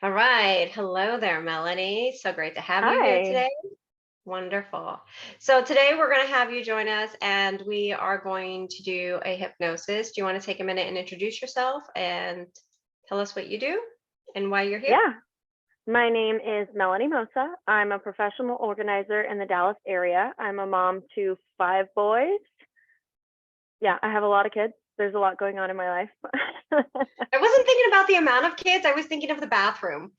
All right. Hello there, Melanie. So great to have you here Hi. today. Wonderful. So today we're going to have you join us and we are going to do a hypnosis. Do you want to take a minute and introduce yourself and tell us what you do and why you're here? Yeah, my name is Melanie Mosa. I'm a professional organizer in the Dallas area. I'm a mom to 5 boys. Yeah, I have a lot of kids. There's a lot going on in my life. I wasn't thinking about the amount of kids, I was thinking of the bathroom.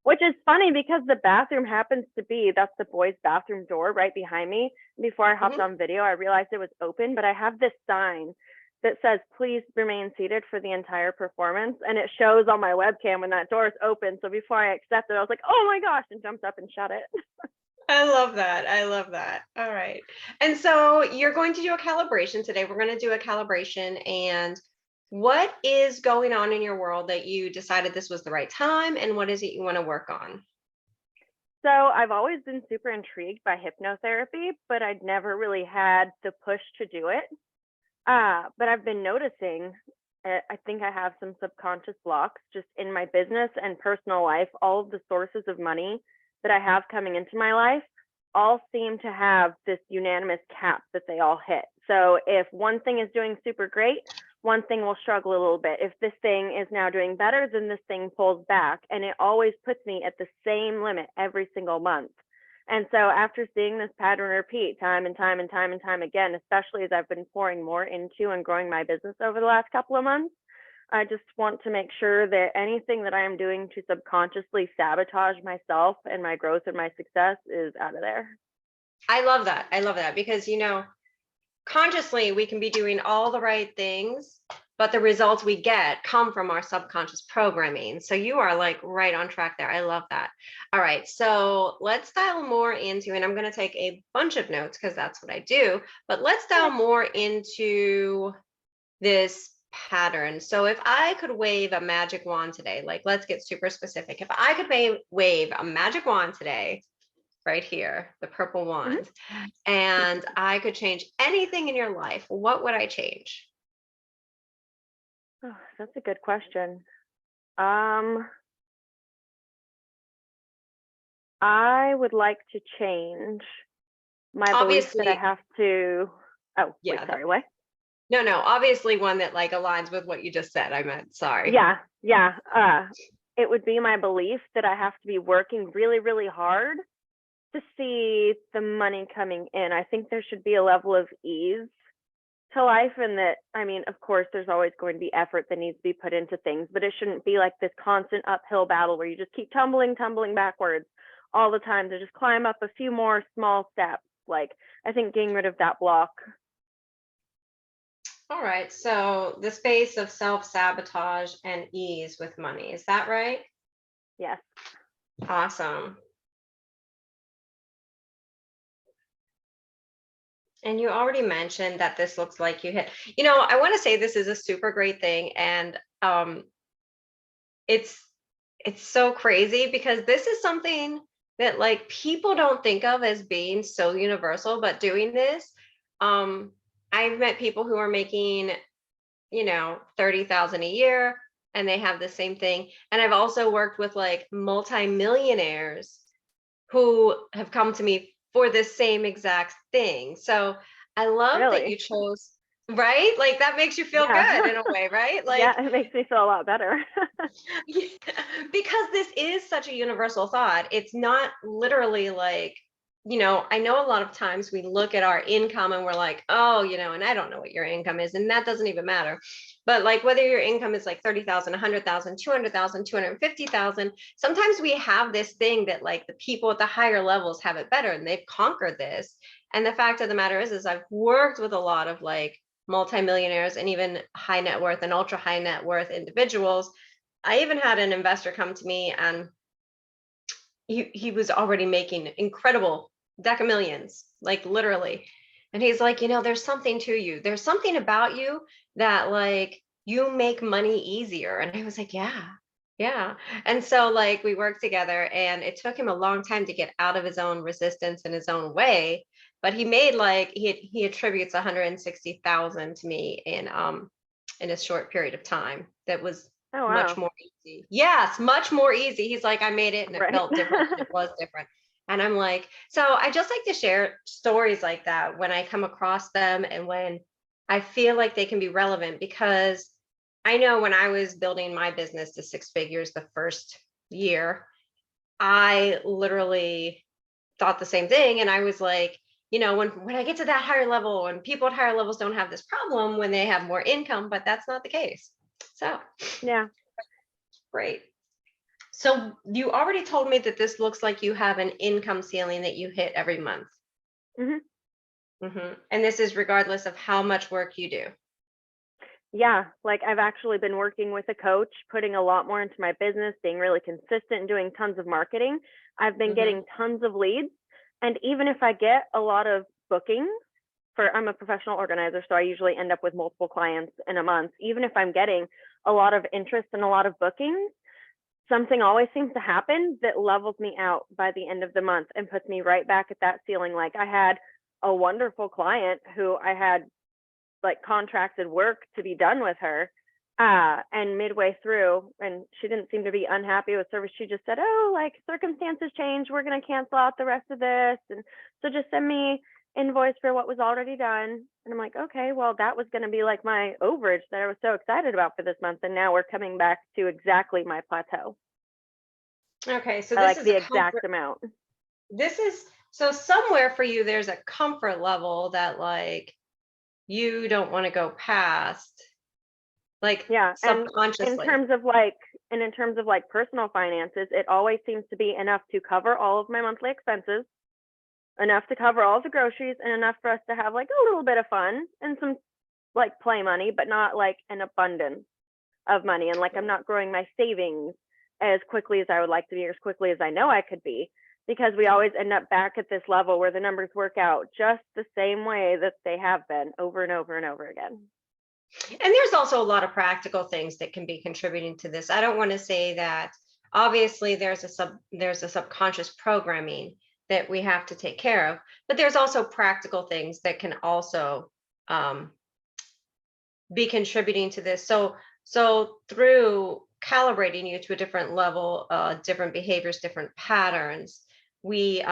Which is funny because the bathroom happens to be that's the boys' bathroom door right behind me. Before I hopped Mhm. on video, I realized it was open, but I have this sign that says, please remain seated for the entire performance. And it shows on my webcam when that door is open. So before I accepted, I was like, oh my gosh, and jumped up and shut it. I love that. I love that. All right. And so you're going to do a calibration today. We're going to do a calibration. And what is going on in your world that you decided this was the right time? And what is it you want to work on? So I've always been super intrigued by hypnotherapy, but I'd never really had the push to do it. But I've been noticing, I think I have some subconscious blocks just in my business and personal life. All of the sources of money that I have coming into my life all seem to have this unanimous cap that they all hit. So if one thing is doing super great, one thing will struggle a little bit. If this thing is now doing better, then this thing pulls back. And it always puts me at the same limit every single month. And so after seeing this pattern repeat time and time and time and time again, especially as I've been pouring more into and growing my business over the last couple of months, I just want to make sure that anything that I am doing to subconsciously sabotage myself and my growth and my success is out of there. I love that. I love that because, consciously we can be doing all the right things, but the results we get come from our subconscious programming. So you are like right on track there. I love that. All right. So let's dial more into, and I'm going to take a bunch of notes because that's what I do, but let's dial Okay. more into this pattern. So if I could wave a magic wand today, like let's get super specific. If I could wave a magic wand today, right here, the purple Mhm. wand, and I could change anything in your life, what would I change? Oh, that's a good question. Um, I would like to change my belief that I Obviously, have to. Oh, wait, yeah. sorry, what? No, no, obviously one that like aligns with what you just said. I meant, sorry. Yeah, yeah. It would be my belief that I have to be working really, really hard to see the money coming in. I think there should be a level of ease to life, and that, I mean, of course, there's always going to be effort that needs to be put into things, but it shouldn't be like this constant uphill battle where you just keep tumbling backwards all the time to just climb up a few more small steps. Like, I think getting rid of that block. All right. So the space of self-sabotage and ease with money. Is that right? Yes. Awesome. And you already mentioned that this looks like you hit, I want to say this is a super great thing. And it's it's so crazy because this is something that like people don't think of as being so universal, but doing this, um, I've met people who are making, 30,000 a year and they have the same thing. And I've also worked with like multimillionaires who have come to me for the same exact thing. So I love that you Really? chose, right? Like that makes you feel Yeah. good in a way, right? Yeah, Like, it makes me feel a lot better. yeah, because this is such a universal thought. It's not literally like, I know a lot of times we look at our income and we're like, oh, and I don't know what your income is, and that doesn't even matter. But like whether your income is like 30,000, 100,000, 200,000, 250,000, sometimes we have this thing that like the people at the higher levels have it better and they've conquered this. And the fact of the matter is I've worked with a lot of like multimillionaires and even high net worth and ultra high net worth individuals. I even had an investor come to me and he was already making incredible deca millions, like literally. And he's like, there's something to you. There's something about you that like you make money easier. And I was like, yeah, yeah. And so like we worked together and it took him a long time to get out of his own resistance in his own way. But he made like he attributes 160,000 to me in a short period of time. That was Oh, Much wow. more easy. Yes, much more easy. He's like, I made it and it Right. felt different and it was different. And I'm like, so I just like to share stories like that when I come across them and when I feel like they can be relevant, because I know when I was building my business to six figures the first year, I literally thought the same thing. And I was like, when I get to that higher level, and people at higher levels don't have this problem when they have more income, but that's not the case. So Yeah. great. So you already told me that this looks like you have an income ceiling that you hit every month. Hmm. And this is regardless of how much work you do. Yeah, like I've actually been working with a coach, putting a lot more into my business, being really consistent and doing tons of marketing. I've been hmm getting tons of leads. And even if I get a lot of bookings I'm a professional organizer, so I usually end up with multiple clients in a month. Even if I'm getting a lot of interest and a lot of bookings, something always seems to happen that levels me out by the end of the month and puts me right back at that ceiling. Like I had a wonderful client who I had like contracted work to be done with her. And midway through, and she didn't seem to be unhappy with service. She just said, "Oh, like circumstances change. We're going to cancel out the rest of this. And so just send me invoice for what was already done." And I'm like, okay, well, that was going to be like my overage that I was so excited about for this month. And now we're coming back to exactly my plateau. Okay, so I this like is the a exact comfort. amount. This is so somewhere for you, there's a comfort level that like you don't want to go past, like Yeah. And in subconsciously. terms of like, and in terms of like personal finances, it always seems to be enough to cover all of my monthly expenses, enough to cover all the groceries, and enough for us to have like a little bit of fun and some like play money, but not like an abundance of money. And like I'm not growing my savings as quickly as I would like to be, or as quickly as I know I could be, because we always end up back at this level where the numbers work out just the same way that they have been over and over and over again. And there's also a lot of practical things that can be contributing to this. I don't want to say that obviously there's a subconscious programming that we have to take care of, but there's also practical things that can also um, be contributing to this. So through calibrating you to a different level, different behaviors, different patterns, we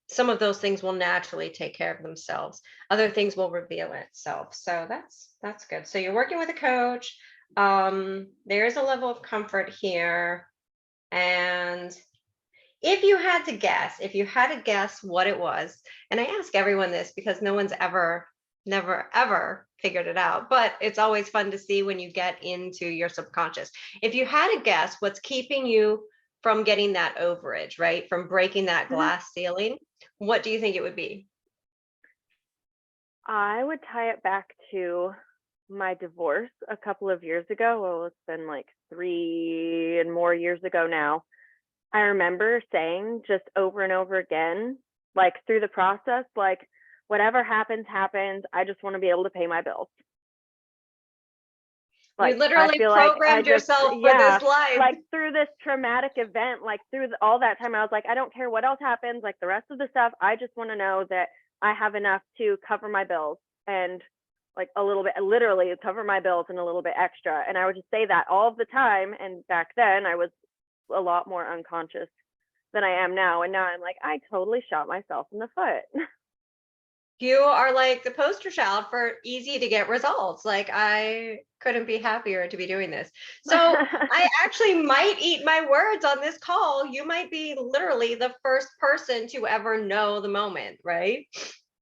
some of those things will naturally take care of themselves. Other things will reveal itself. So that's good. So you're working with a coach. There's a level of comfort here. And if you had to guess what it was, and I ask everyone this because no one's never, ever figured it out, but it's always fun to see when you get into your subconscious. If you had to guess what's keeping you from getting that overage, right? From breaking that Mm-hmm. glass ceiling, what do you think it would be? I would tie it back to my divorce a couple of years ago. Well, it's been like 3 and more years ago now. I remember saying just over and over again, like through the process, like whatever happens, happens. I just want to be able to pay my bills. You Like I literally feel like I programmed just, yourself for yeah, this life. like through this traumatic event, like through all that time, I was like, I don't care what else happens, like the rest of the stuff, I just want to know that I have enough to cover my bills and like a little bit, literally cover my bills and a little bit extra. And I would just say that all of the time. And back then I was a lot more unconscious than I am now. And now I'm like, I totally shot myself in the foot. You are like the poster child for easy to get results. Like, I couldn't be happier to be doing this. So I actually might eat my words on this call. You might be literally the first person to ever know the moment, right?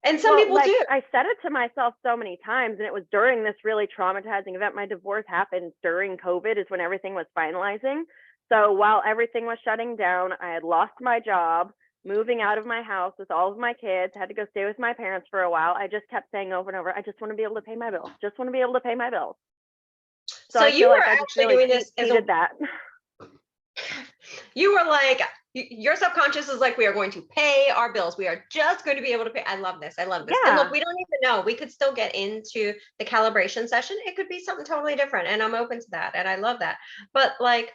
And some Well, people like do. I said it to myself so many times, and it was during this really traumatizing event. My divorce happened during COVID, is when everything was finalizing. So while everything was shutting down, I had lost my job, moving out of my house with all of my kids, had to go stay with my parents for a while. I just kept saying over and over, I just want to be able to pay my bills, just want to be able to pay my bills. So So I feel you were like I just actually really doing this as a seeded that. you were like your subconscious is like, we are going to pay our bills, we are just going to be able to pay. I love this, I love this. And look, Yeah. we don't even know, we could still get into the calibration session, it could be something totally different, and I'm open to that and I love that. But like,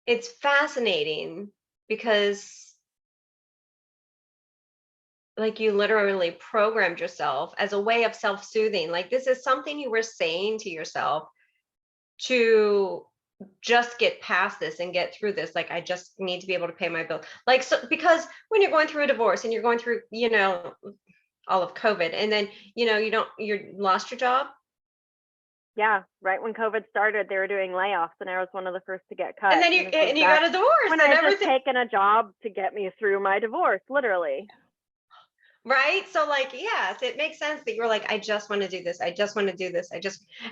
it's fascinating because like you literally programmed yourself as a way of self-soothing. Like this is something you were saying to yourself to just get past this and get through this. Like, I just need to be able to pay my bill. Like, so because when you're going through a divorce and you're going through, all of COVID, and then, you lost your job. Yeah, right when COVID started, they were doing layoffs, and I was one of the first to get cut. And then you got a divorce when and I had just everything. taken a job to get me through my divorce, literally. Right. So like, yes, it makes sense that you're like, I just want to do this. I just want to do this.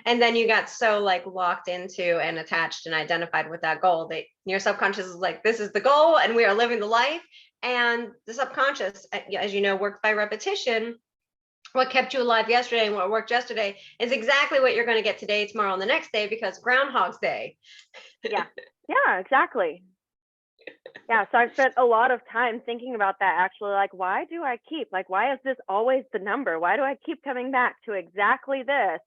And then you got so like locked into and attached and identified with that goal that your subconscious is like, this is the goal and we are living the life. And the subconscious, as you know, works by repetition. What kept you alive yesterday and what worked yesterday is exactly what you're going to get today, tomorrow, and the next day, because Groundhog's Day. Yeah. Yeah, exactly. Yeah, so I've spent a lot of time thinking about that, actually. Like, why is this always the number? Why do I keep coming back to exactly this?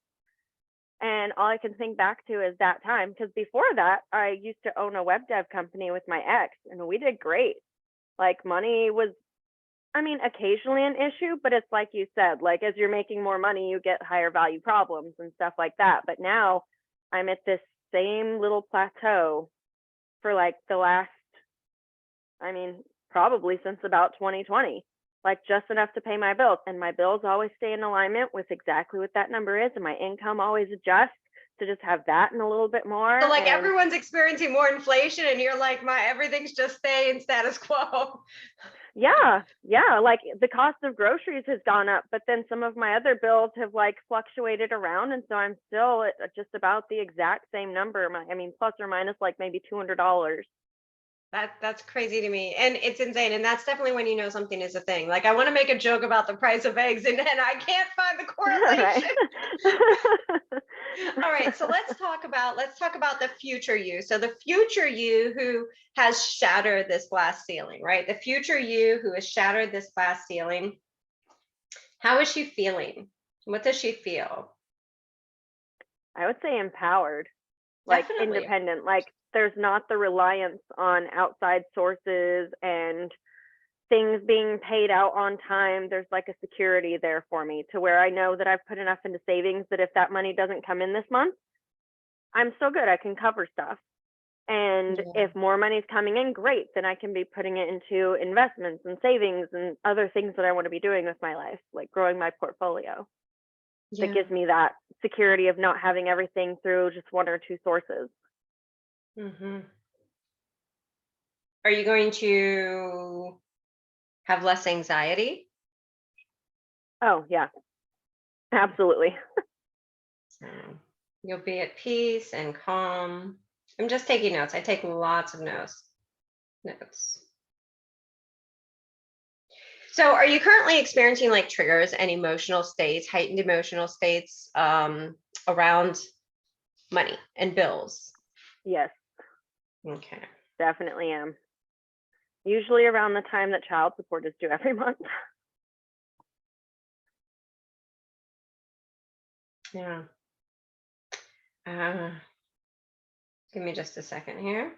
And all I can think back to is that time, because before that, I used to own a web dev company with my ex, and we did great. Like, money was, occasionally an issue, but it's like you said, like, as you're making more money, you get higher value problems and stuff like that. But now I'm at this same little plateau for like the last, probably since about 2020, like just enough to pay my bills. And my bills always stay in alignment with exactly what that number is. And my income always adjusts to just have that and a little bit more. So like and everyone's experiencing more inflation and you're like, everything's just staying status quo. yeah, like the cost of groceries has gone up, but then some of my other bills have like fluctuated around. And so I'm still at just about the exact same number. Plus or minus like maybe $200. That's crazy to me. And it's insane. And that's definitely when you know something is a thing. Like I want to make a joke about the price of eggs and I can't find the correlation. All right. So let's talk about the future you. So the future you who has shattered this glass ceiling, right? The future you who has shattered this glass ceiling. How is she feeling? What does she feel? I would say empowered, like Definitely. independent, like there's not the reliance on outside sources and things being paid out on time. There's like a security there for me to where I know that I've put enough into savings that if that money doesn't come in this month, I'm still good. I can cover stuff. And if more money's coming in, great, then I can be putting it into investments and savings and other things that I want to be doing with my life, like growing my portfolio. That gives me that security of not having everything through just one or two sources. Mm-hmm. Are you going to have less anxiety? Oh, yeah, absolutely. So you'll be at peace and calm. I'm just taking notes. I take lots of notes. So are you currently experiencing like triggers and emotional states, heightened emotional states around money and bills? Yes. Okay. Definitely am. Usually around the time that child support is due every month. Yeah. Give me just a second here.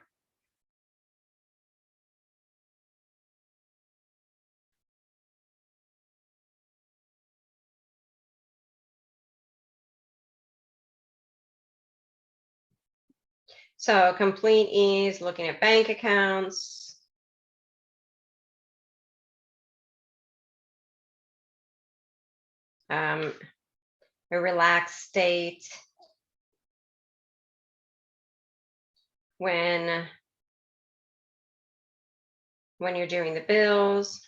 So complete ease, looking at bank accounts. A relaxed state when you're doing the bills.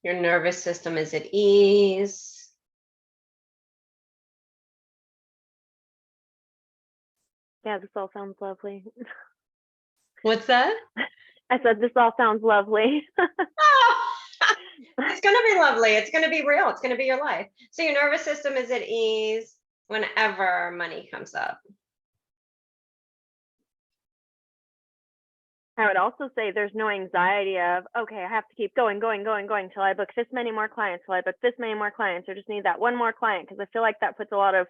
Your nervous system is at ease. Yeah, this all sounds lovely. What's that? I said, this all sounds lovely. Oh, it's going to be lovely. It's going to be real. It's going to be your life. So your nervous system is at ease whenever money comes up. I would also say there's no anxiety of, okay, I have to keep going till I book this many more clients, or just need that one more client, because I feel like that puts a lot of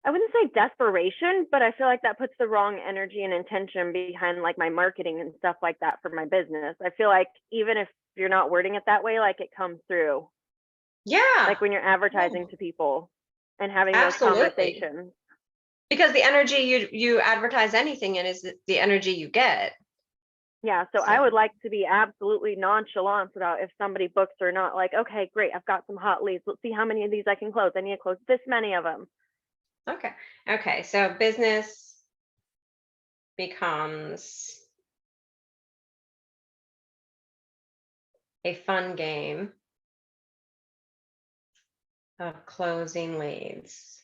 I wouldn't say desperation, but I feel like that puts the wrong energy and intention behind like my marketing and stuff like that for my business. I feel like even if you're not wording it that way, like it comes through. Yeah, Like when you're advertising yeah, to people and having those absolutely. conversations. Because the energy you advertise anything in is the energy you get. Yeah, so I So, would like to be absolutely nonchalant about if somebody books or not. Like, okay, great, I've got some hot leads. Let's see how many of these I can close. I need to close this many of them. okay. Okay. So business becomes a fun game of closing leads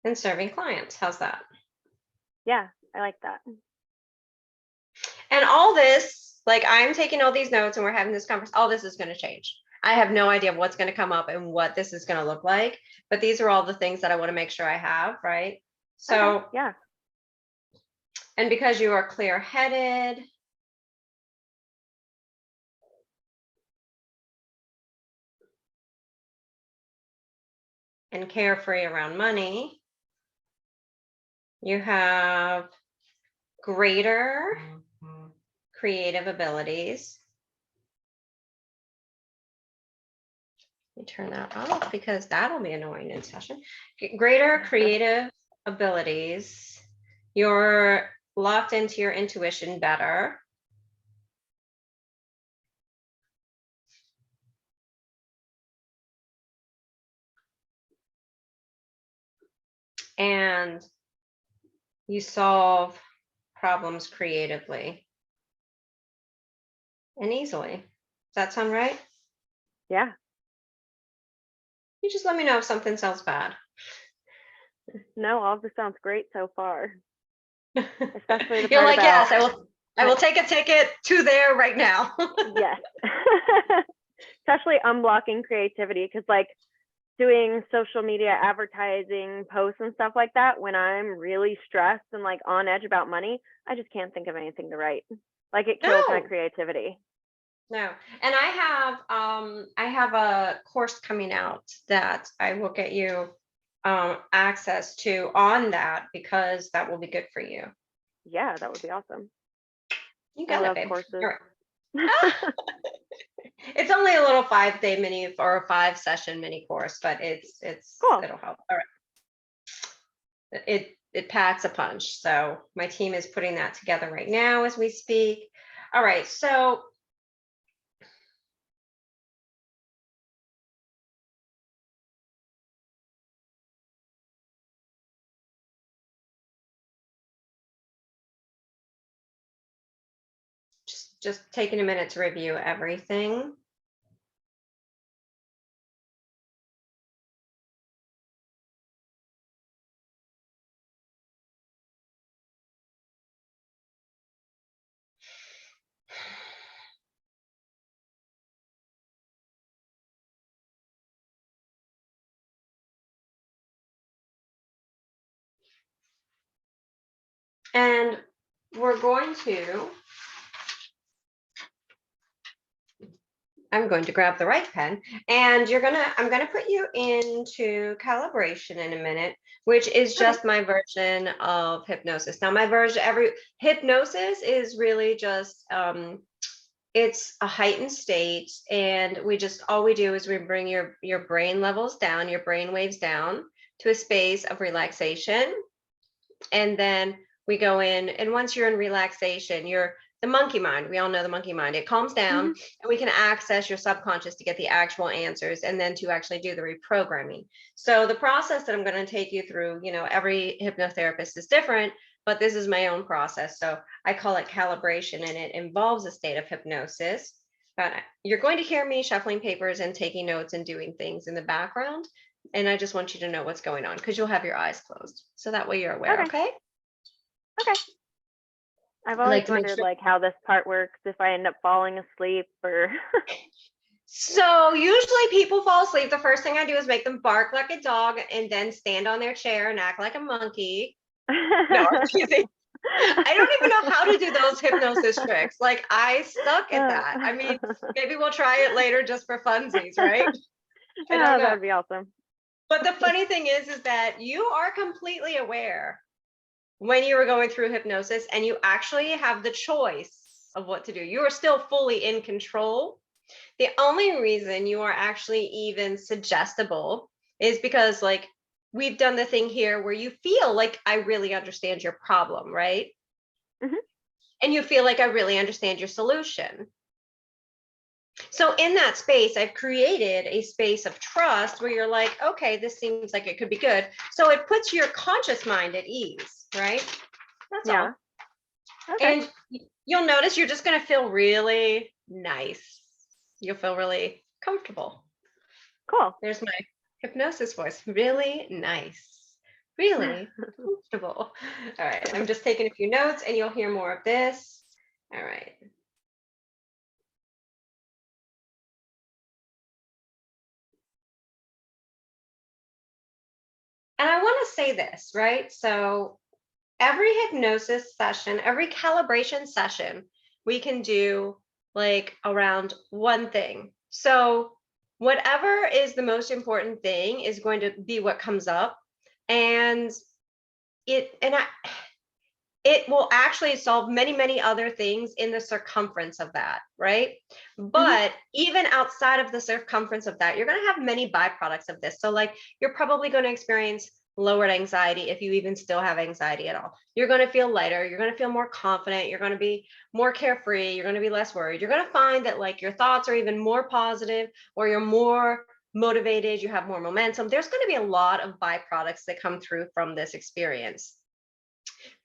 and serving clients. How's that? Yeah, I like that. And all this, like I'm taking all these notes and we're having this conversation, all this is going to change. I have no idea what's going to come up and what this is going to look like, but these are all the things that I want to make sure I have, right? Okay, So, yeah. and because you are clear-headed, and carefree around money, you have greater creative abilities. Let me turn that off because that'll be annoying in session. Greater creative abilities. You're locked into your intuition better. And you solve problems creatively and easily. Does that sound right? Yeah. You just let me know if something sounds bad. No, all of this sounds great so far. Especially the You're part like, about yes, I will take a ticket to there right now. yes. Especially unblocking creativity because like doing social media advertising posts and stuff like that, when I'm really stressed and like on edge about money, I just can't think of anything to write. Like it kills my No, creativity. no. And I have a course coming out that I will get you access to on that because that will be good for you. Yeah, that would be awesome. You I got it, love babe. courses. All right. It's only a little 5-day mini or a 5-session mini course, but Cool. it'll help. All right. It packs a punch. So my team is putting that together right now as we speak. All right. So just taking a minute to review everything. And we're going to, I'm going to grab the right pen and I'm gonna put you into calibration in a minute, which is Okay. just my version of hypnosis. Now my version, hypnosis is really just, it's a heightened state and all we do is we bring your brain levels down, your brain waves down to a space of relaxation. And then we go in, and once you're in relaxation, you're the monkey mind. We all know the monkey mind. It calms down, Mm-hmm. and we can access your subconscious to get the actual answers and then to actually do the reprogramming. So the process that I'm going to take you through, every hypnotherapist is different, but this is my own process. So I call it calibration, and it involves a state of hypnosis. But you're going to hear me shuffling papers and taking notes and doing things in the background. And I just want you to know what's going on because you'll have your eyes closed. So that way you're aware, Okay. okay? Okay. I've I always like to make wondered sure. like how this part works if I end up falling asleep or So usually people fall asleep. The first thing I do is make them bark like a dog and then stand on their chair and act like a monkey. No, I'm kidding. I don't even know how to do those hypnosis tricks. Like I suck at that. I mean, maybe we'll try it later just for funsies, right? I don't know. That would be awesome. But the funny thing is that you are completely aware when you were going through hypnosis, and you actually have the choice of what to do. You are still fully in control. The only reason you are actually even suggestible is because, like, we've done the thing here where you feel like I really understand your problem, right? Mhm. And you feel like I really understand your solution. So in that space, I've created a space of trust where you're like, okay, this seems like it could be good. So it puts your conscious mind at ease, right? That's Yeah. all. Okay. And you'll notice you're just going to feel really nice. You'll feel really comfortable. Cool. There's my hypnosis voice. Really nice. Really comfortable. All right. I'm just taking a few notes and you'll hear more of this. All right. And I want to say this, right? So every hypnosis session, every calibration session, we can do like around one thing. So whatever is the most important thing is going to be what comes up. And it will actually solve many, many other things in the circumference of that, right? But even outside of the circumference of that, you're going to have many byproducts of this. So like you're probably going to experience lowered anxiety if you even still have anxiety at all. You're going to feel lighter, you're going to feel more confident, you're going to be more carefree, you're going to be less worried. You're going to find that like your thoughts are even more positive, or you're more motivated, you have more momentum. There's going to be a lot of byproducts that come through from this experience.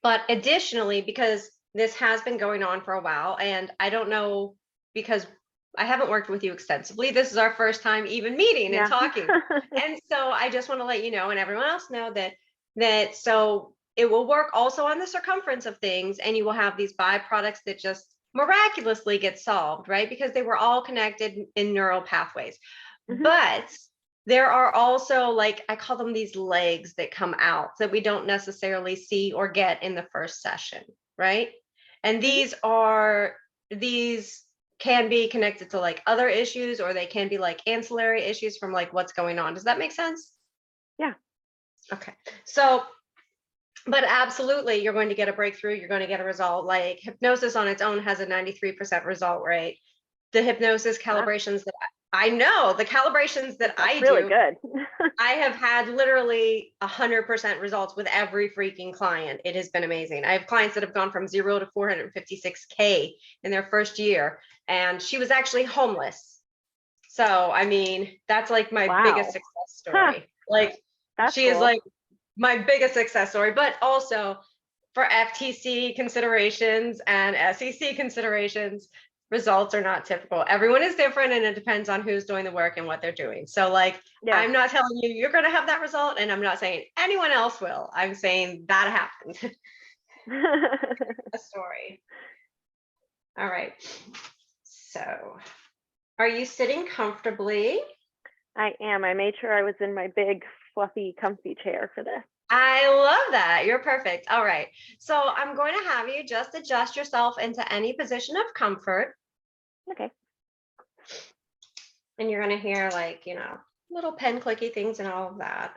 But additionally, because this has been going on for a while, and I don't know, because I haven't worked with you extensively, this is our first time even meeting and talking. And so I just want to let you know, and everyone else know, that so it will work also on the circumference of things, and you will have these byproducts that just miraculously get solved, right? Because they were all connected in neural pathways. But there are also, like, I call them these legs that come out that we don't necessarily see or get in the first session, right? And these can be connected to like other issues, or they can be like ancillary issues from like what's going on. Does that make sense? Yeah. Okay. So, but absolutely, you're going to get a breakthrough. You're going to get a result. Like hypnosis on its own has a 93% result rate. The hypnosis calibrations that I know, the calibrations that I really do, good. I have had literally 100% results with every freaking client. It has been amazing. I have clients that have gone from 0 to 456K in their first year, and she was actually homeless. So, I mean, that's like my biggest success story. Like, she is like my biggest success story, but also for FTC considerations and SEC considerations, results are not typical. Everyone is different, and it depends on who's doing the work and what they're doing. So like, I'm not telling you you're going to have that result, and I'm not saying anyone else will. I'm saying that happened. A story. All right. So, are you sitting comfortably? I am. I made sure I was in my big, fluffy, comfy chair for this. I love that. You're perfect. All right. So I'm going to have you just adjust yourself into any position of comfort. Okay. And you're going to hear like, little pen clicky things and all of that.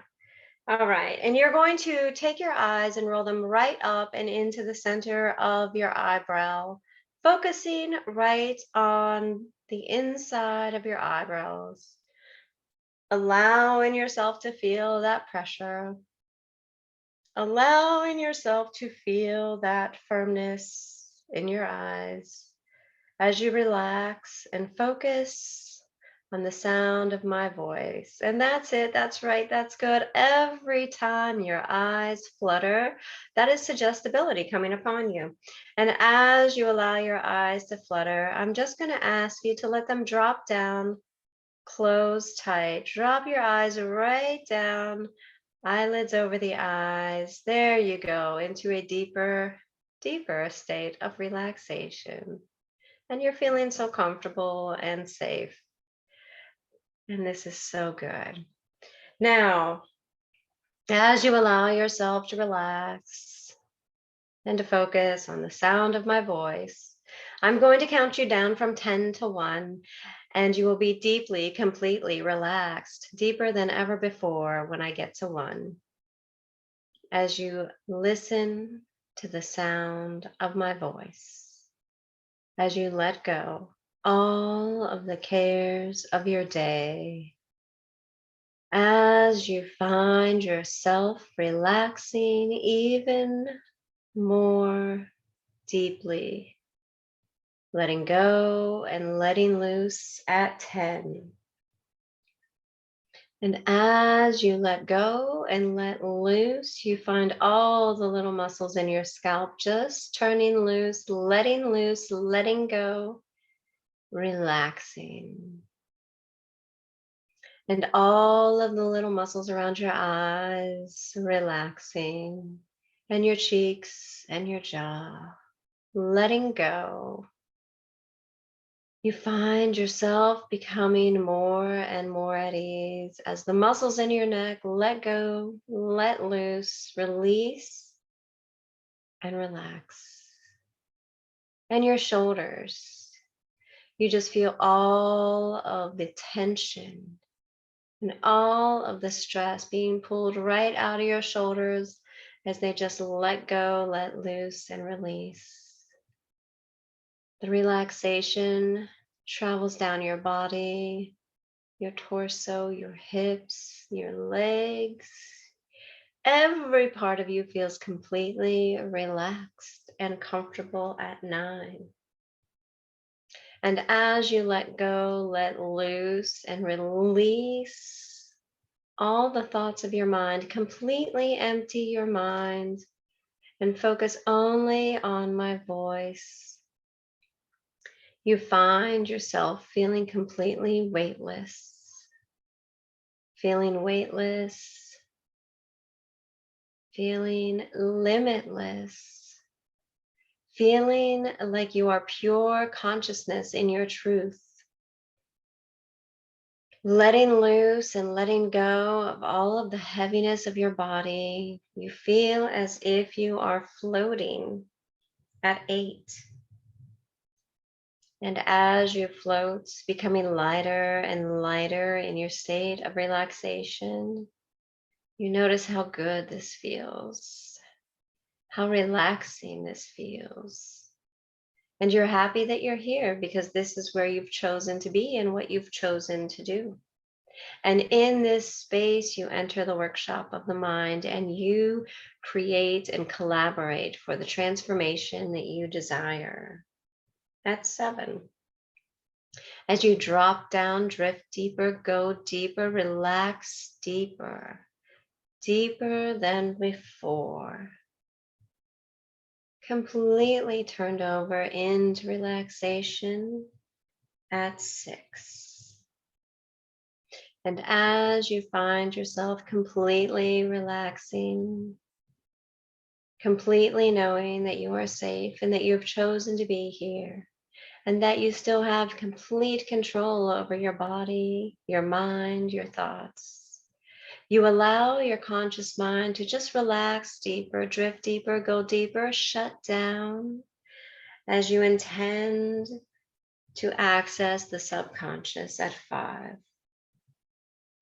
All right. And you're going to take your eyes and roll them right up and into the center of your eyebrow, focusing right on the inside of your eyebrows, allowing yourself to feel that pressure. Allowing yourself to feel that firmness in your eyes as you relax and focus on the sound of my voice. And that's it. That's right. That's good. Every time your eyes flutter, that is suggestibility coming upon you. And as you allow your eyes to flutter, I'm just going to ask you to let them drop down, close tight. Drop your eyes right down. Eyelids over the eyes. There you go, into a deeper, deeper state of relaxation. And you're feeling so comfortable and safe. And this is so good. Now, as you allow yourself to relax and to focus on the sound of my voice, I'm going to count you down from 10 to 1. And you will be deeply, completely relaxed, deeper than ever before when I get to 1. As you listen to the sound of my voice, as you let go all of the cares of your day, as you find yourself relaxing even more deeply, letting go and letting loose at 10. And as you let go and let loose, you find all the little muscles in your scalp just turning loose, letting go, relaxing. And all of the little muscles around your eyes relaxing, and your cheeks and your jaw, letting go. You find yourself becoming more and more at ease as the muscles in your neck let go, let loose, release, and relax. And your shoulders, you just feel all of the tension and all of the stress being pulled right out of your shoulders as they just let go, let loose, and release. The relaxation travels down your body, your torso, your hips, your legs. Every part of you feels completely relaxed and comfortable at 9. And as you let go, let loose, and release all the thoughts of your mind, completely empty your mind and focus only on my voice. You find yourself feeling completely weightless, feeling weightless, feeling limitless, feeling like you are pure consciousness in your truth, letting loose and letting go of all of the heaviness of your body. You feel as if you are floating at 8. And as you float, becoming lighter and lighter in your state of relaxation, you notice how good this feels, how relaxing this feels. And you're happy that you're here because this is where you've chosen to be and what you've chosen to do. And in this space, you enter the workshop of the mind and you create and collaborate for the transformation that you desire. That's 7. As you drop down, drift deeper, go deeper, relax deeper, deeper than before. Completely turned over into relaxation at 6. And as you find yourself completely relaxing, completely knowing that you are safe and that you have chosen to be here, and that you still have complete control over your body, your mind, your thoughts, you allow your conscious mind to just relax deeper, drift deeper, go deeper, shut down as you intend to access the subconscious at 5.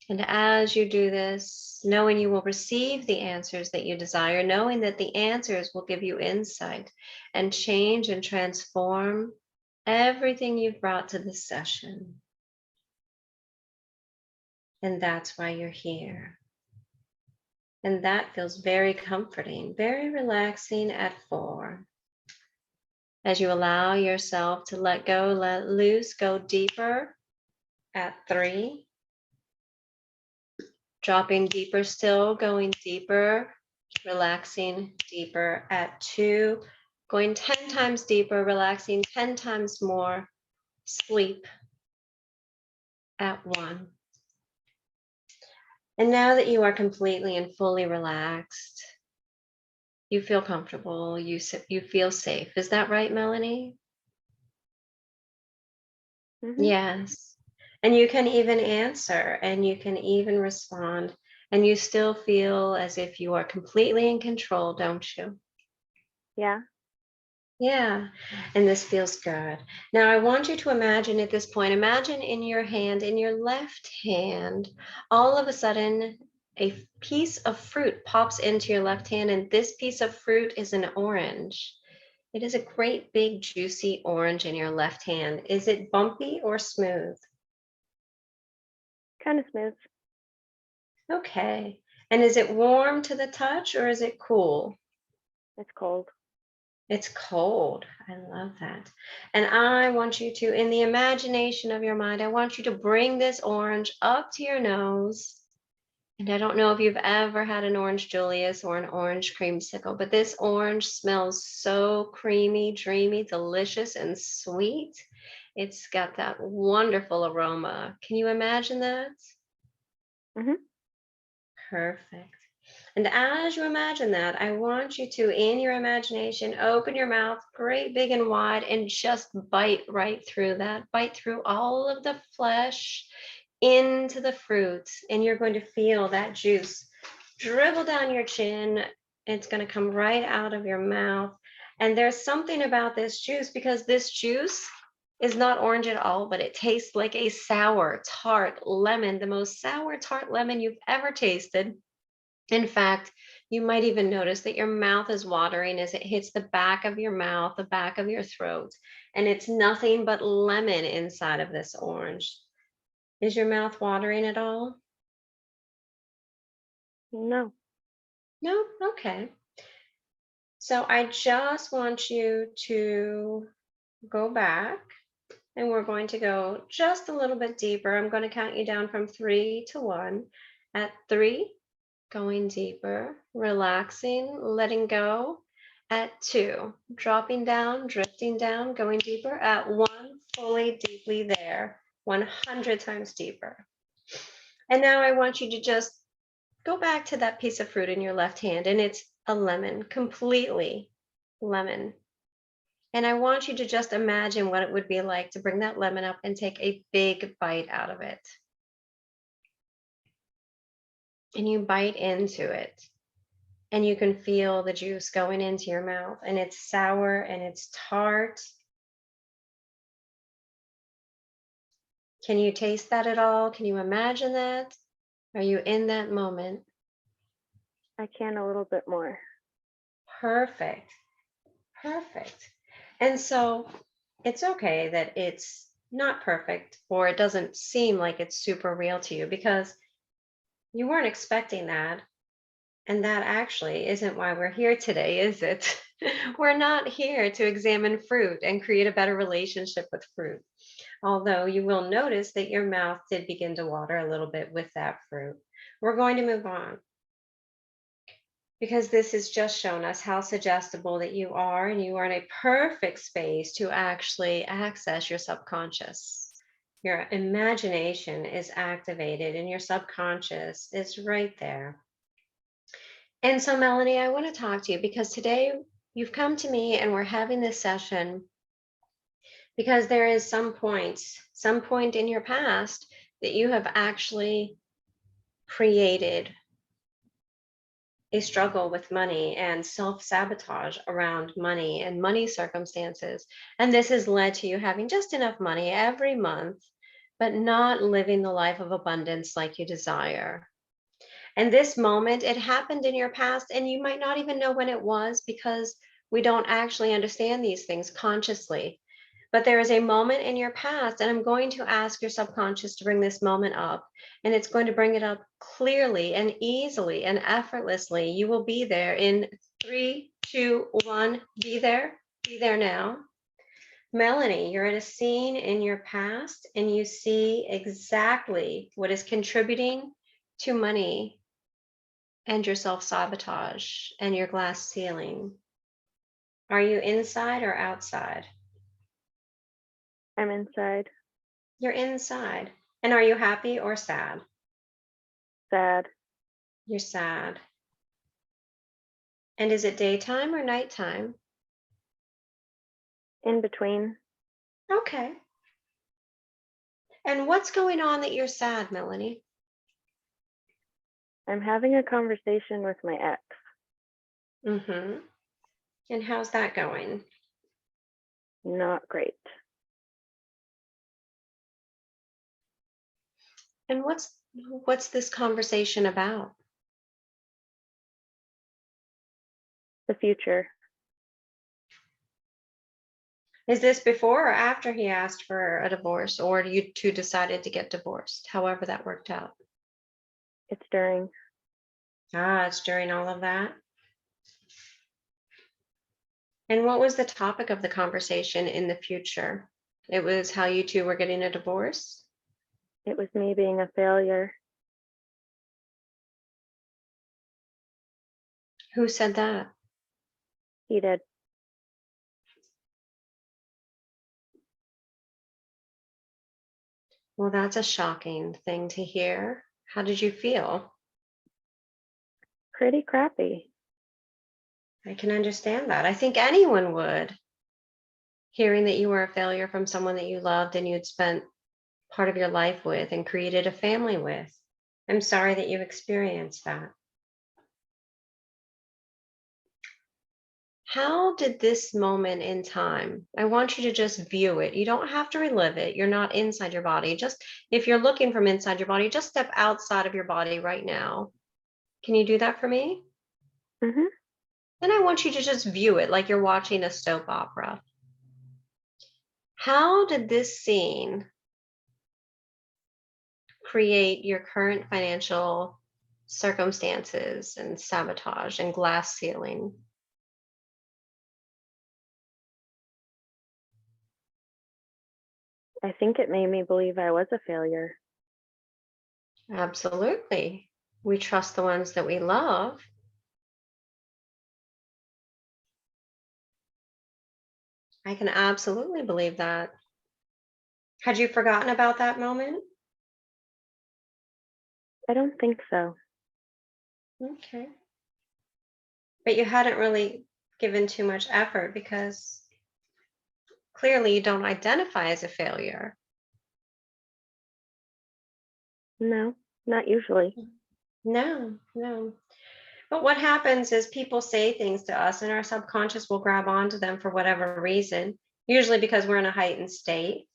And as you do this, knowing you will receive the answers that you desire, knowing that the answers will give you insight and change and transform everything you've brought to this session. And that's why you're here. And that feels very comforting, very relaxing at 4. As you allow yourself to let go, let loose, go deeper at 3. Dropping deeper still, going deeper, relaxing deeper at 2. Going 10 times deeper, relaxing 10 times more, sleep at 1. And now that you are completely and fully relaxed, you feel comfortable, you feel safe. Is that right, Melanie? Mm-hmm. Yes. And you can even answer and you can even respond, and you still feel as if you are completely in control, don't you? Yeah. Yeah, and this feels good. Now, I want you to imagine at this point, imagine in your hand, in your left hand, all of a sudden, piece of fruit pops into your left hand, and this piece of fruit is an orange. It is a great big juicy orange in your left hand. Is it bumpy or smooth? Kind of smooth. Okay. And is it warm to the touch or is it cool? It's cold. It's cold. I love that. And I want you to, in the imagination of your mind, I want you to bring this orange up to your nose. And I don't know if you've ever had an orange Julius or an orange creamsicle, but this orange smells so creamy, dreamy, delicious, and sweet. It's got that wonderful aroma. Can you imagine that? Hmm. Perfect. And as you imagine that, I want you to, in your imagination, open your mouth great big and wide and just bite right through that. Bite through all of the flesh into the fruit. And you're going to feel that juice dribble down your chin. It's going to come right out of your mouth. And there's something about this juice because this juice is not orange at all, but it tastes like a sour, tart lemon, the most sour, tart lemon you've ever tasted. In fact, you might even notice that your mouth is watering as it hits the back of your mouth, the back of your throat, and it's nothing but lemon inside of this orange. Is your mouth watering at all? No. No? Okay. So I just want you to go back and we're going to go just a little bit deeper. I'm going to count you down from 3 to 1. At 3, going deeper, relaxing, letting go. At 2, dropping down, drifting down, going deeper. At 1, fully, deeply there, 100 times deeper. And now I want you to just go back to that piece of fruit in your left hand, and it's a lemon, completely lemon. And I want you to just imagine what it would be like to bring that lemon up and take a big bite out of it. And you bite into it. And you can feel the juice going into your mouth, and it's sour and it's tart. Can you taste that at all? Can you imagine that? Are you in that moment? I can a little bit more. Perfect. Perfect. And so it's okay that it's not perfect or it doesn't seem like it's super real to you because you weren't expecting that. And that actually isn't why we're here today, is it? We're not here to examine fruit and create a better relationship with fruit. Although you will notice that your mouth did begin to water a little bit with that fruit. We're going to move on because this has just shown us how suggestible that you are, and you are in a perfect space to actually access your subconscious. Your imagination is activated, and your subconscious is right there. And so, Melanie, I want to talk to you because today you've come to me and we're having this session because there is some point in your past that you have actually created a struggle with money and self-sabotage around money and money circumstances. And this has led to you having just enough money every month, but not living the life of abundance like you desire. And this moment, it happened in your past, and you might not even know when it was because we don't actually understand these things consciously. But there is a moment in your past, and I'm going to ask your subconscious to bring this moment up, and it's going to bring it up clearly and easily and effortlessly. You will be there in 3, 2, 1. Be there now. Melanie, you're at a scene in your past, and you see exactly what is contributing to money and your self sabotage and your glass ceiling. Are you inside or outside? I'm inside. You're inside. And are you happy or sad? Sad. You're sad. And is it daytime or nighttime? In between. Okay. And what's going on that you're sad, Melanie? I'm having a conversation with my ex. Mm-hmm. And how's that going? not great. And what's this conversation about? The future. Is this before or after he asked for a divorce, or you two decided to get divorced, however that worked out? It's during. It's during all of that. And what was the topic of the conversation in the future? It was how you two were getting a divorce? It was me being a failure. Who said that? He did. Well, that's a shocking thing to hear. How did you feel? Pretty crappy. I can understand that. I think anyone would. Hearing that you were a failure from someone that you loved and you'd spent part of your life with and created a family with. I'm sorry that you experienced that. How did this moment in time, I want you to just view it. You don't have to relive it. You're not inside your body. Just if you're looking from inside your body, just step outside of your body right now. Can you do that for me? Mm-hmm. Then I want you to just view it like you're watching a soap opera. How did this scene create your current financial circumstances and sabotage and glass ceiling? I think it made me believe I was a failure. Absolutely. We trust the ones that we love. I can absolutely believe that. Had you forgotten about that moment? I don't think so. Okay. But you hadn't really given too much effort because clearly you don't identify as a failure. No, not usually. No, no. But what happens is people say things to us and our subconscious will grab onto them for whatever reason, usually because we're in a heightened state.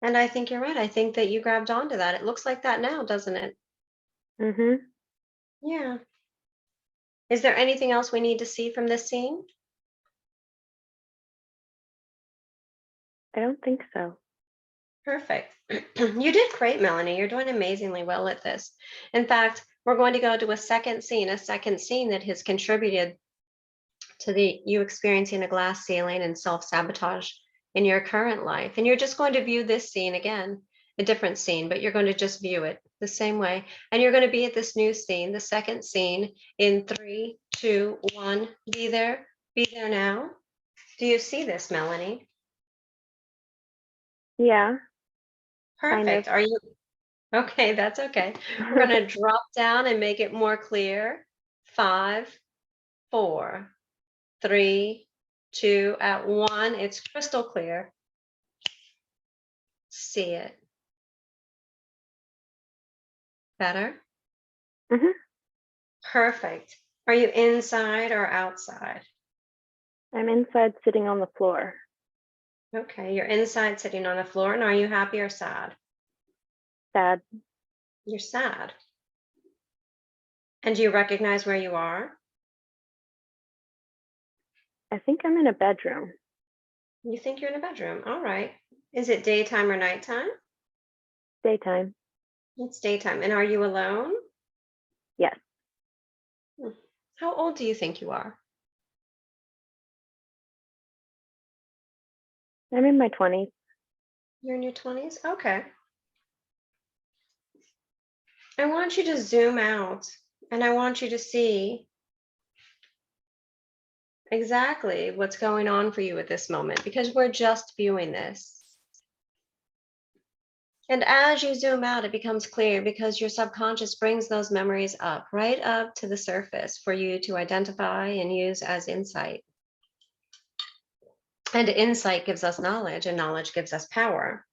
And I think you're right. I think that you grabbed onto that. It looks like that now, doesn't it? Mm-hmm. Yeah. Is there anything else we need to see from this scene? I don't think so. Perfect. You did great, Melanie. You're doing amazingly well at this. In fact, we're going to go to a second scene that has contributed to you experiencing a glass ceiling and self-sabotage in your current life. And you're just going to view this scene again, a different scene, but you're going to just view it the same way. And you're going to be at this new scene, the second scene, in 3, 2, 1. Be there. Be there now. Do you see this, Melanie? Yeah, kind of. Perfect. Are you okay? That's okay. We're going to drop down and make it more clear. 5, 4, 3, 2, at 1. It's crystal clear. See it. Better? Mm-hmm. Perfect. Are you inside or outside? I'm inside sitting on the floor. Okay, you're inside sitting on the floor. And are you happy or sad? Sad. You're sad. And do you recognize where you are? I think I'm in a bedroom. You think you're in a bedroom. All right. Is it daytime or nighttime? Daytime. It's daytime. And are you alone? Yes. Hmm. How old do you think you are? I'm in my 20s. You're in your 20s? Okay. I want you to zoom out and I want you to see exactly what's going on for you at this moment because we're just viewing this. And as you zoom out, it becomes clear because your subconscious brings those memories up, right up to the surface for you to identify and use as insight. And insight gives us knowledge, and knowledge gives us power.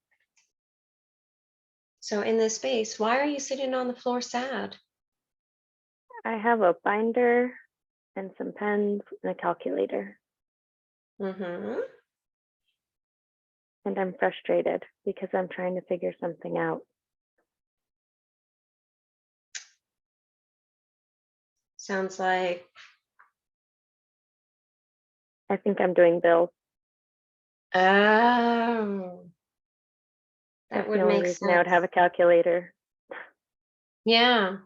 So in this space, why are you sitting on the floor sad? I have a binder and some pens and a calculator. Mm-hmm. And I'm frustrated because I'm trying to figure something out. Sounds like, I think I'm doing bills. oh, that That's the would only make reason I would sense. have a calculator. Yeah.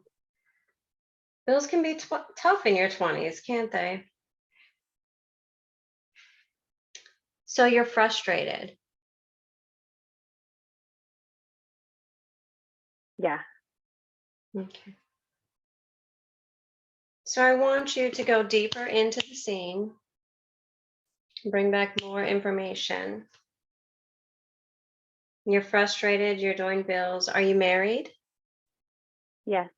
Bills can be tough in your 20s, can't they? So you're frustrated. Yeah. Okay. So I want you to go deeper into the scene, bring back more information. You're frustrated, you're doing bills. Are you married? Yes.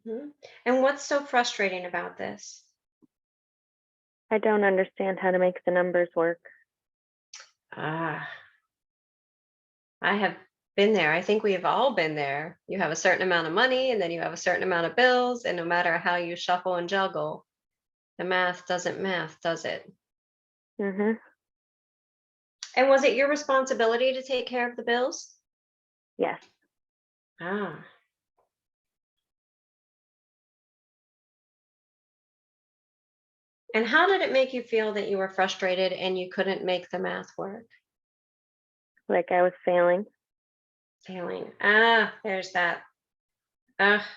Hmm. And what's so frustrating about this? I don't understand how to make the numbers work. Ah, I have been there. I think we have all been there. You have a certain amount of money and then you have a certain amount of bills, and no matter how you shuffle and juggle, the math doesn't math, does it? Mhm. And was it your responsibility to take care of the bills? Yes. Ah. And how did it make you feel that you were frustrated and you couldn't make the math work? Like I was failing. Failing. Ah, there's that. Ah.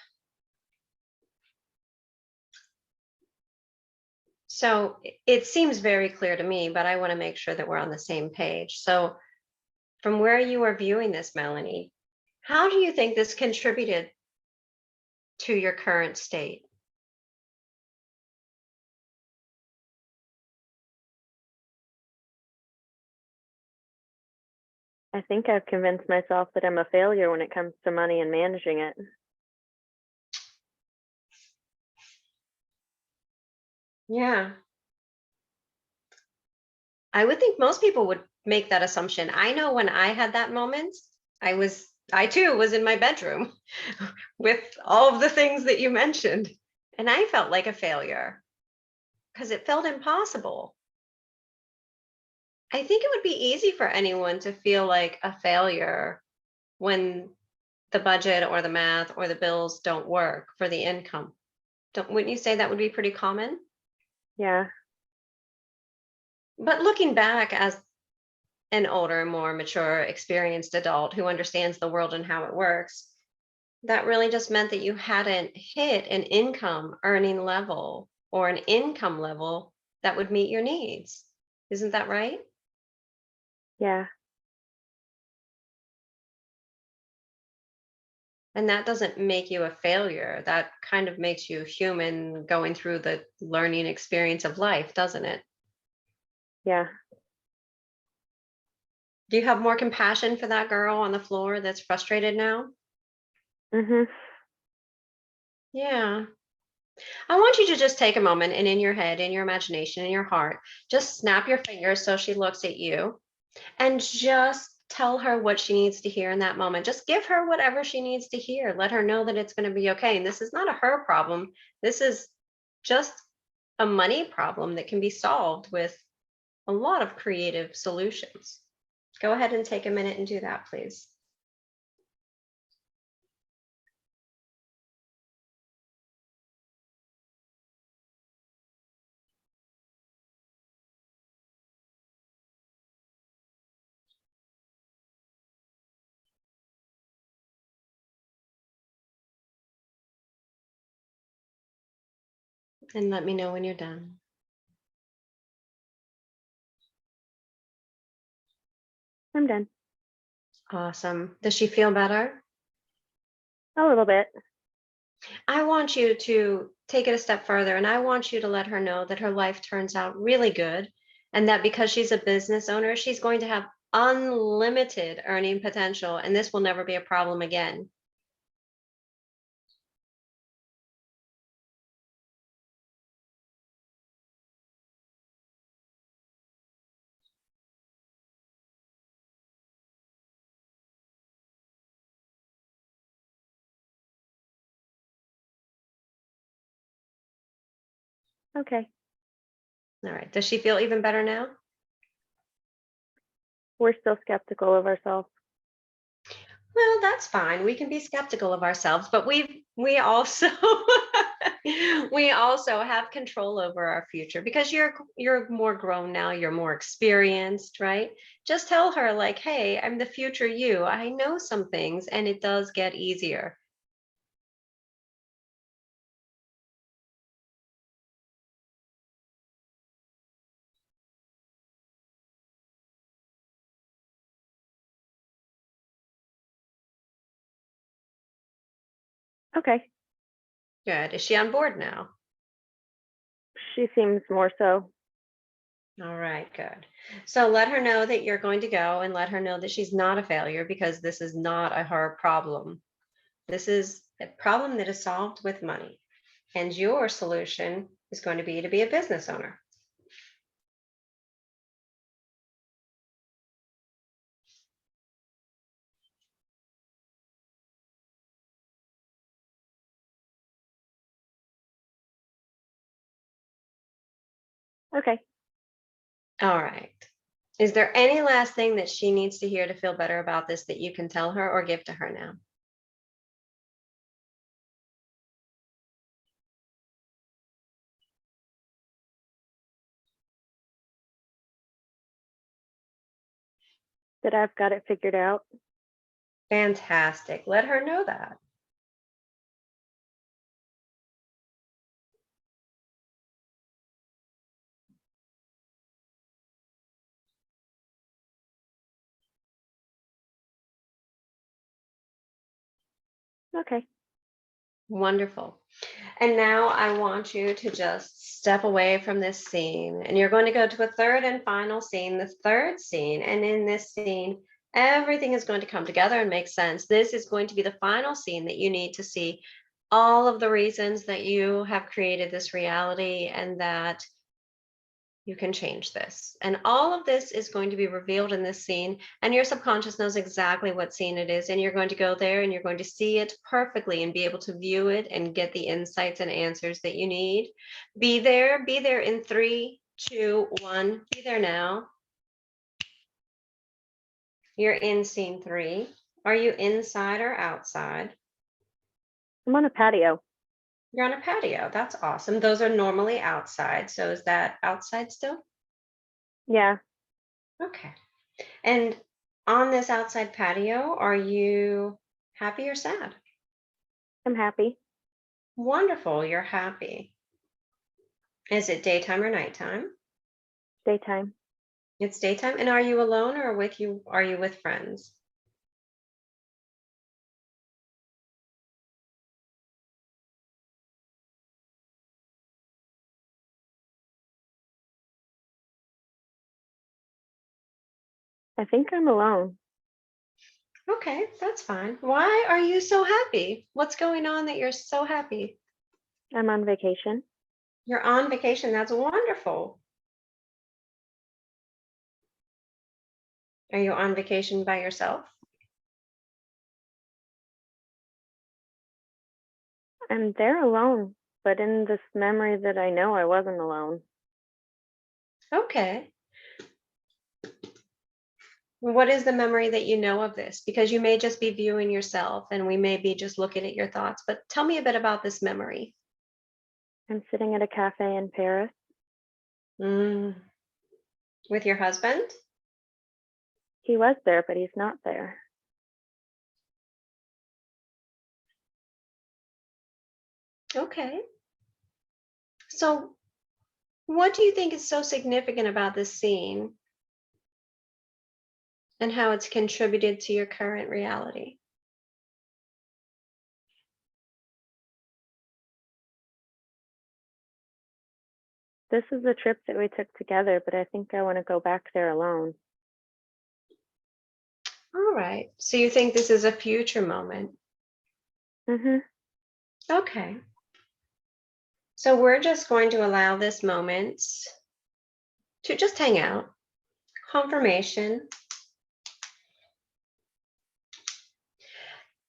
So it seems very clear to me, but I want to make sure that we're on the same page. So, from where you are viewing this, Melanie, how do you think this contributed to your current state? I think I've convinced myself that I'm a failure when it comes to money and managing it. Yeah, I would think most people would make that assumption. I know when I had that moment, I too was in my bedroom with all of the things that you mentioned, and I felt like a failure because it felt impossible. I think it would be easy for anyone to feel like a failure when the budget or the math or the bills don't work for the income. Wouldn't you say that would be pretty common? Yeah. But looking back as an older, more mature, experienced adult who understands the world and how it works, that really just meant that you hadn't hit an income earning level or an income level that would meet your needs. Isn't that right? Yeah. And that doesn't make you a failure. That kind of makes you human going through the learning experience of life, doesn't it? Yeah. Do you have more compassion for that girl on the floor that's frustrated now? Mhm. Yeah. I want you to just take a moment and in your head, in your imagination, in your heart, just snap your fingers so she looks at you and just tell her what she needs to hear in that moment. Just give her whatever she needs to hear. Let her know that it's going to be okay. And this is not a her problem. This is just a money problem that can be solved with a lot of creative solutions. Go ahead and take a minute and do that, please. And let me know when you're done. I'm done. Awesome. Does she feel better? A little bit. I want you to take it a step further and I want you to let her know that her life turns out really good and that because she's a business owner, she's going to have unlimited earning potential and this will never be a problem again. Okay. All right. Does she feel even better now? We're still skeptical of ourselves. Well, that's fine. We can be skeptical of ourselves, but we also we also have control over our future because you're more grown now, you're more experienced, right? Just tell her like, "Hey, I'm the future you. I know some things and it does get easier." Okay. Good. Is she on board now? She seems more so. All right, good. So let her know that you're going to go and let her know that she's not a failure because this is not a her problem. This is a problem that is solved with money. And your solution is going to be a business owner. Okay. All right. Is there any last thing that she needs to hear to feel better about this that you can tell her or give to her now? That I've got it figured out. Fantastic. Let her know that. Okay. Wonderful. And now I want you to just step away from this scene and you're going to go to a third and final scene, the third scene. And in this scene, everything is going to come together and make sense. This is going to be the final scene that you need to see all of the reasons that you have created this reality and that you can change this. And all of this is going to be revealed in this scene, and your subconscious knows exactly what scene it is. And you're going to go there and you're going to see it perfectly and be able to view it and get the insights and answers that you need. Be there in 3, 2, 1. Be there now. You're in scene 3. Are you inside or outside? I'm on a patio. You're on a patio. That's awesome. Those are normally outside. So is that outside still? Yeah. Okay. And on this outside patio, are you happy or sad? I'm happy. Wonderful, you're happy. Is it daytime or nighttime? Daytime. It's daytime. And are you alone or are you with friends? I think I'm alone. Okay, that's fine. Why are you so happy? What's going on that you're so happy? I'm on vacation. You're on vacation. That's wonderful. Are you on vacation by yourself? I'm there alone, but in this memory that I know I wasn't alone. Okay. What is the memory that you know of this? Because you may just be viewing yourself and we may be just looking at your thoughts, but tell me a bit about this memory. I'm sitting at a cafe in Paris. Mm. With your husband? He was there, but he's not there. Okay. So, what do you think is so significant about this scene and how it's contributed to your current reality? This is a trip that we took together, but I think I want to go back there alone. All right. So, you think this is a future moment? Mm-hmm. Okay. So, we're just going to allow this moment to just hang out. Confirmation.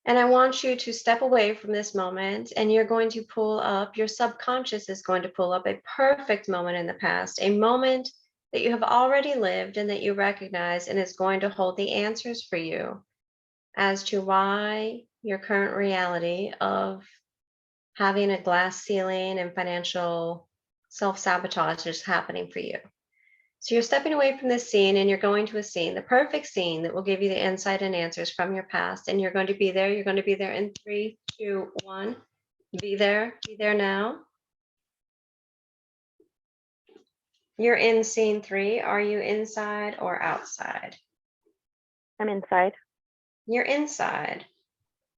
And I want you to step away from this moment, and you're going to pull up, your subconscious is going to pull up a perfect moment in the past, a moment that you have already lived and that you recognize, and is going to hold the answers for you as to why your current reality of having a glass ceiling and financial self sabotage is happening for you. So you're stepping away from this scene and you're going to a scene, the perfect scene that will give you the insight and answers from your past. And you're going to be there. You're going to be there in 3, 2, 1. Be there. Be there now. You're in scene 3. Are you inside or outside? I'm inside. You're inside.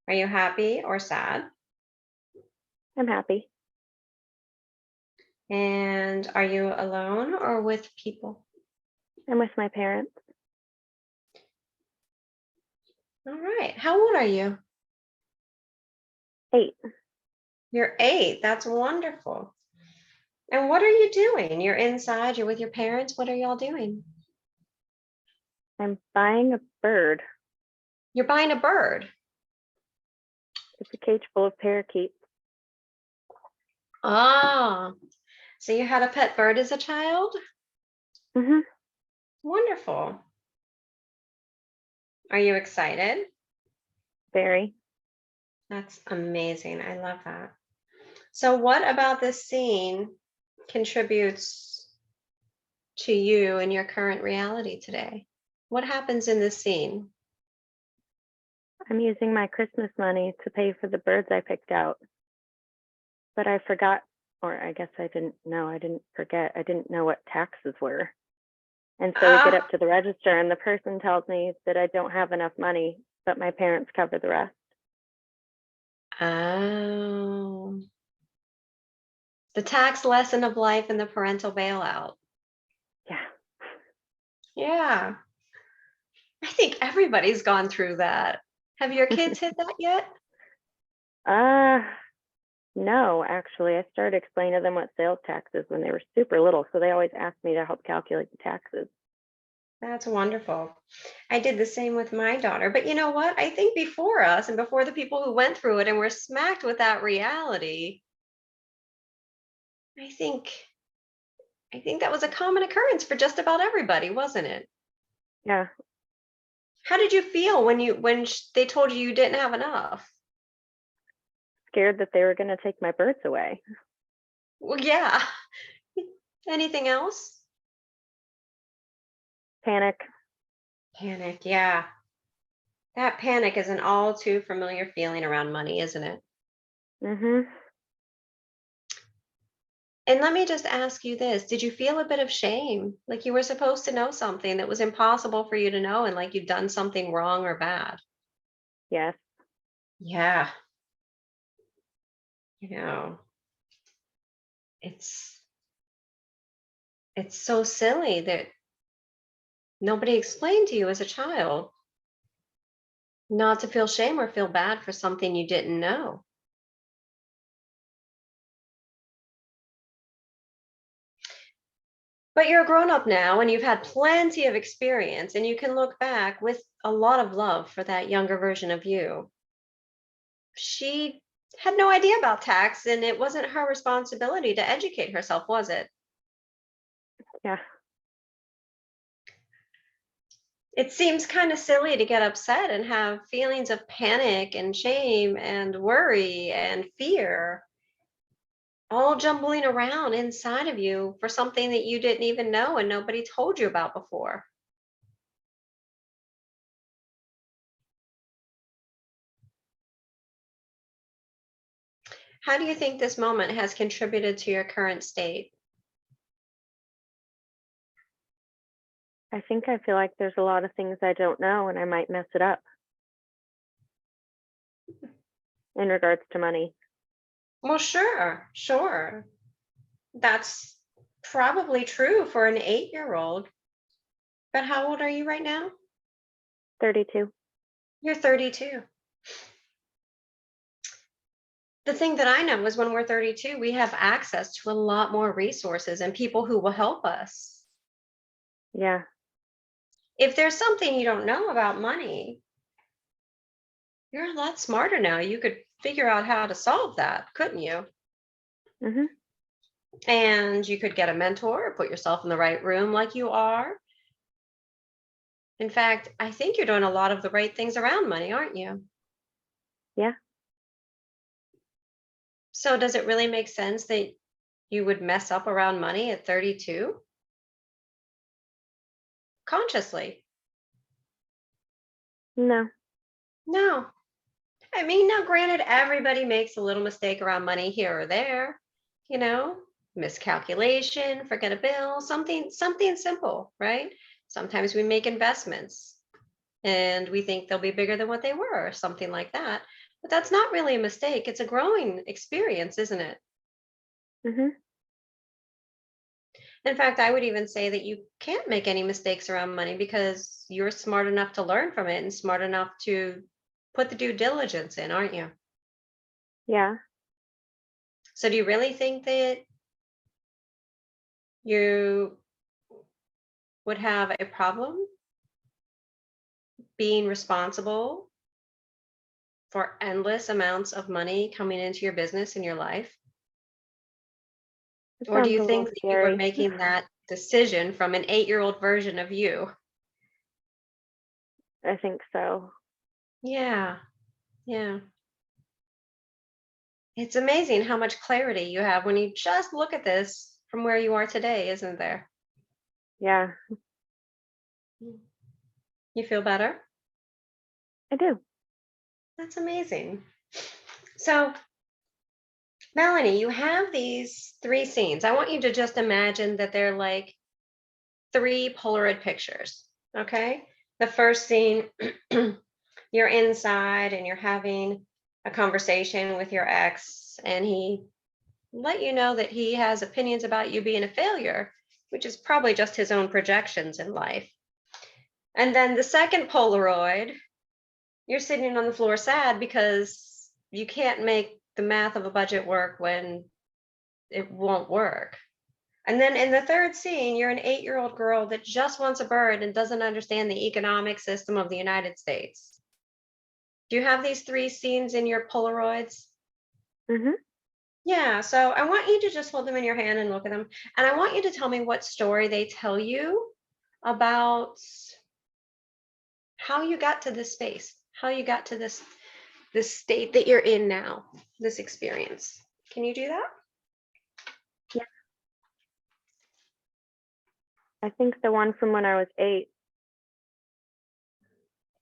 Are you happy or sad? I'm happy. And are you alone or with people? I'm with my parents. All right. How old are you? 8. You're 8. That's wonderful. And what are you doing? You're inside, you're with your parents. What are y'all doing? I'm buying a bird. You're buying a bird. It's a cage full of parakeets. Ah, so you had a pet bird as a child? Mm-hmm. Wonderful. Are you excited? Very. That's amazing. I love that. So, what about this scene contributes to you and your current reality today? What happens in this scene? I'm using my Christmas money to pay for the birds I picked out. But I forgot, or I guess I didn't know. I didn't forget. I didn't know what taxes were. And so we get Ah, up to the register and the person tells me that I don't have enough money, but my parents cover the rest. oh, the tax lesson of life and the parental bailout. Yeah. Yeah, I think everybody's gone through that. Have your kids hit that yet? Uh, no, actually, I started explaining to them what sales tax is when they were super little. So they always asked me to help calculate the taxes. That's wonderful. I did the same with my daughter. But you know what? I think before us and before the people who went through it and were smacked with that reality, I think I think that was a common occurrence for just about everybody, wasn't it? Yeah, How did you feel when they told you you didn't have enough? scared that they were going to take my birds away. Well, yeah. Anything else? Panic. Panic, yeah. That panic is an all too familiar feeling around money, isn't it? Mm-hmm. And let me just ask you this. Did you feel a bit of shame? Like you were supposed to know something that was impossible for you to know and like you'd done something wrong or bad? Yes. Yeah. You know, it's it's so silly that nobody explained to you as a child not to feel shame or feel bad for something you didn't know. But you're a grown up now and you've had plenty of experience and you can look back with a lot of love for that younger version of you. She had no idea about tax and it wasn't her responsibility to educate herself, was it? Yeah. It seems kind of silly to get upset and have feelings of panic and shame and worry and fear all jumbling around inside of you for something that you didn't even know and nobody told you about before. How do you think this moment has contributed to your current state? I feel like there's a lot of things I don't know and I might mess it up in regards to money. Well, sure, sure. That's probably true for an 8-year-old. But how old are you right now? 32. You're 32. The thing that I know is when we're 32, we have access to a lot more resources and people who will help us. Yeah. If there's something you don't know about money, You're a lot smarter now. You could figure out how to solve that, couldn't you? Hmm. And you could get a mentor or put yourself in the right room like you are. In fact, I think you're doing a lot of the right things around money, aren't you? Yeah. So does it really make sense that you would mess up around money at 32 consciously? No. No. I mean, now granted, everybody makes a little mistake around money here or there, you know, miscalculation, forget a bill, something simple, right? Sometimes we make investments and we think they'll be bigger than what they were, or something like that. But that's not really a mistake. It's a growing experience, isn't it? Hmm. In fact, I would even say that you can't make any mistakes around money because you're smart enough to learn from it and smart enough to put the due diligence in, aren't you? Yeah. So do you really think that you would have a problem being responsible for endless amounts of money coming into your business in your life? It Or do sounds you a little think that you were scary. making that decision from an 8-year-old version of you? I think so. Yeah, yeah. It's amazing how much clarity you have when you just look at this from where you are today, isn't there? Yeah, You feel better? I do. That's amazing. So, Melanie, you have these three scenes. I want you to just imagine that they're like three Polaroid pictures. Okay. The first scene, you're inside and you're having a conversation with your ex, and he let you know that he has opinions about you being a failure, which is probably just his own projections in life. And then the second Polaroid, you're sitting on the floor sad because you can't make the math of a budget work when it won't work. And then in the third scene, you're an 8-year-old girl that just wants a bird and doesn't understand the economic system of the United States. Do you have these three scenes in your Polaroids? Hmm. Yeah, so I want you to just hold them in your hand and look at them. And I want you to tell me what story they tell you about how you got to this space, how you got to this state that you're in now, this experience. Can you do that? Yeah. I think the one from when I was 8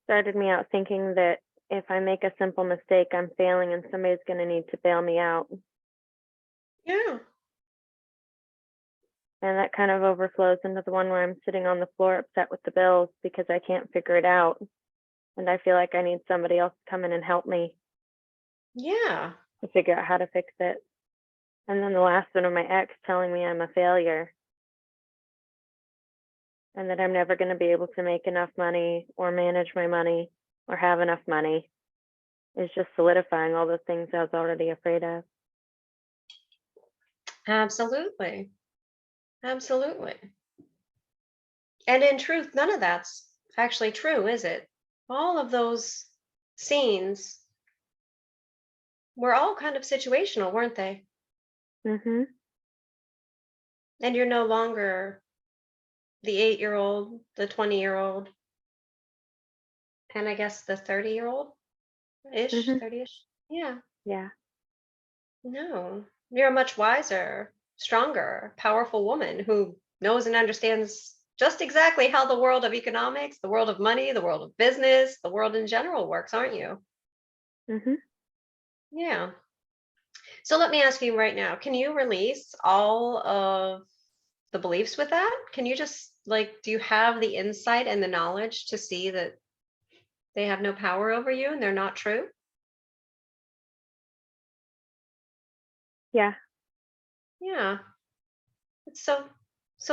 started me out thinking that if I make a simple mistake, I'm failing and somebody's going to need to bail me out. Yeah. And that kind of overflows into the one where I'm sitting on the floor upset with the bills because I can't figure it out. And I feel like I need somebody else to come in and help me Yeah. to figure out how to fix it. And then the last one of my ex telling me I'm a failure and that I'm never going to be able to make enough money or manage my money or have enough money is just solidifying all the things I was already afraid of. Absolutely. Absolutely. And in truth, none of that's actually true, is it? All of those scenes were all kind of situational, weren't they? Mhm. And you're no longer the 8-year-old, the 20-year-old, and I guess the 30-year-old ish, Mhm. 30ish. Yeah. Yeah. No. You're a much wiser, stronger, powerful woman who knows and understands just exactly how the world of economics, the world of money, the world of business, the world in general works, aren't you? Mhm. Yeah. So let me ask you right now, can you release all of the beliefs with that? Can you just like, do you have the insight and the knowledge to see that they have no power over you and they're not true? Yeah. Yeah. It's so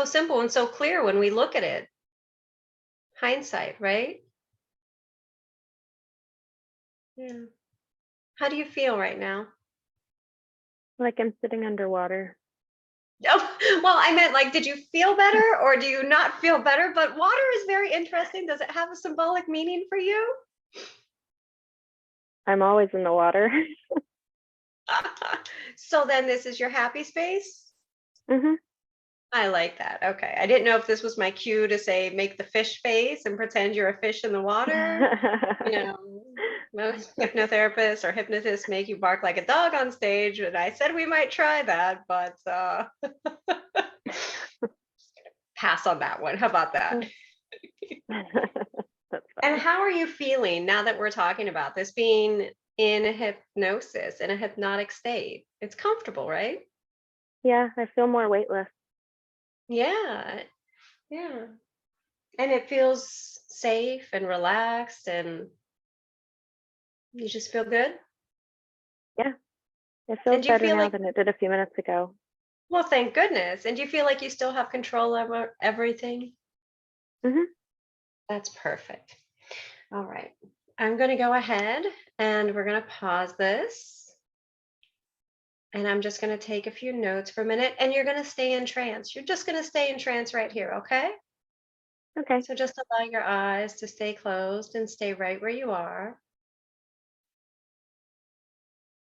simple and so clear when we look at it. Hindsight, right? Yeah. How do you feel right now? Like I'm sitting underwater. Oh, well, I meant like, did you feel better or do you not feel better? But water is very interesting. Does it have a symbolic meaning for you? I'm always in the water. So then this is your happy space? Hmm. I like that. Okay. I didn't know if this was my cue to say make the fish face and pretend you're a fish in the water. You know, most hypnotherapists or hypnotists make you bark like a dog on stage, and I said we might try that, but pass on that one. How about that? That's And funny. how are you feeling now that we're talking about this being in hypnosis, in a hypnotic state? It's comfortable, right? Yeah, I feel more weightless. Yeah. Yeah. And it feels safe and relaxed, and you just feel good. Yeah, it feels And do you better feel now like, than it did a few minutes ago. well, thank goodness. And do you feel like you still have control over everything? Hmm. That's perfect. All right. I'm going to go ahead and we're going to pause this. And I'm just going to take a few notes for a minute, and you're going to stay in trance. You're just going to stay in trance right here. Okay. Okay. So just allow your eyes to stay closed and stay right where you are.